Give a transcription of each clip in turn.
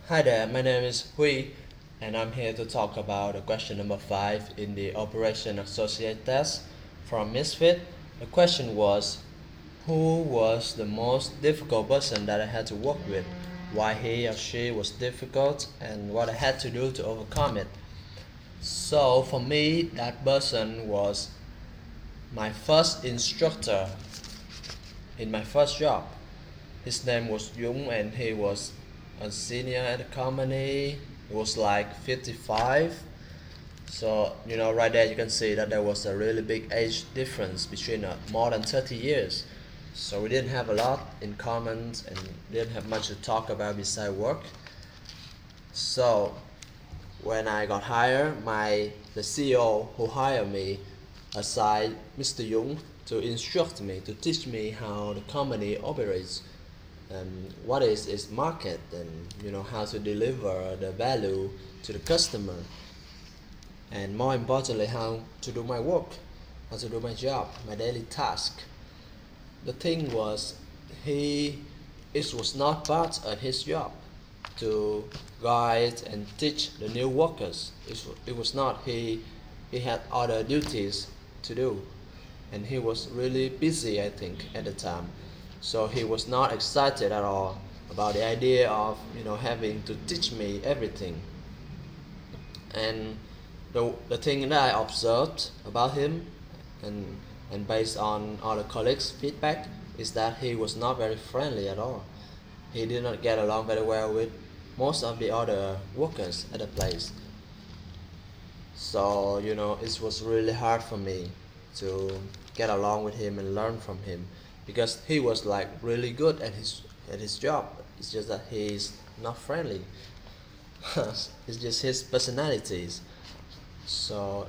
Hi there, my name is Hui, and I'm here to talk about the question number 5 in the Operation Associate test from Misfit. The question was, who was the most difficult person that I had to work with? Why he or she was difficult, and what I had to do to overcome it. So for me, that person was my first instructor in my first job. His name was Jung, and he was a senior at the company. He was like 55. So, right there you can see that there was a really big age difference between more than 30 years. So we didn't have a lot in common and didn't have much to talk about beside work. So when I got hired, the CEO who hired me assigned Mr. Jung to instruct me, to teach me how the company operates and what is its market, and how to deliver the value to the customer, and more importantly how to do my work, how to do my job, my daily task. The thing was, he it was not part of his job to guide and teach the new workers. It was not. He had other duties to do, and he was really busy, I think, at the time. So he was not excited at all about the idea of having to teach me everything. And the thing that I observed about him, and based on other colleagues' feedback, is that he was not very friendly at all. He did not get along very well with most of the other workers at the place. So it was really hard for me to get along with him and learn from him, because he was like really good at his job. It's just that he's not friendly. It's just his personalities. So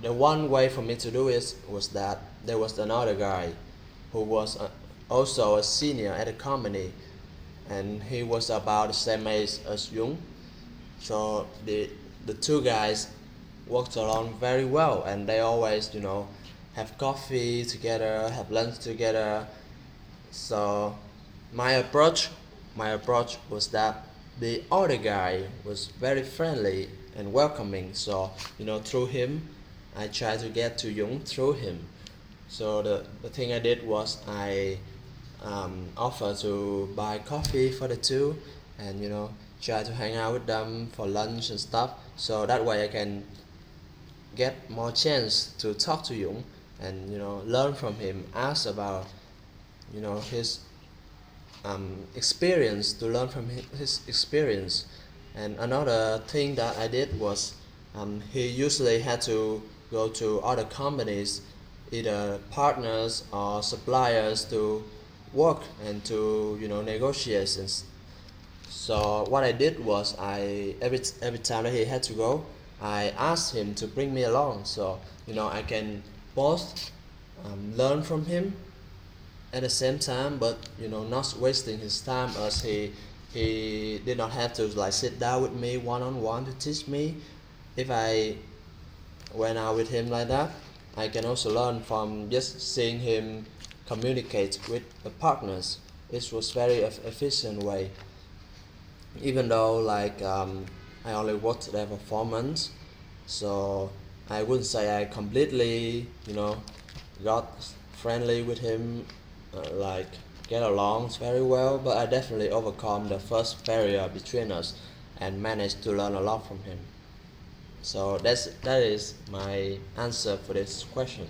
the one way for me to do it was that there was another guy who was also a senior at the company, and he was about the same age as Jung. So the two guys worked along very well, and they always have coffee together, have lunch together. So my approach my approach was that the other guy was very friendly and welcoming. So through him, I tried to get to Jung through him. So the thing I did was I offered to buy coffee for the two, and try to hang out with them for lunch and stuff. So that way I can get more chance to talk to Jung and learn from him, ask about his experience, to learn from his experience. And another thing that I did was, he usually had to go to other companies, either partners or suppliers, to work and to negotiate. And so what I did was, every time that he had to go, I asked him to bring me along, so I can both learn from him at the same time, but not wasting his time, as he did not have to like sit down with me one on one to teach me. If I went out with him like that, I can also learn from just seeing him communicate with the partners. It was very efficient way, even though I only worked there for 4 months. So I wouldn't say I completely got friendly with him, like get along very well, but I definitely overcome the first barrier between us and managed to learn a lot from him. So that is my answer for this question.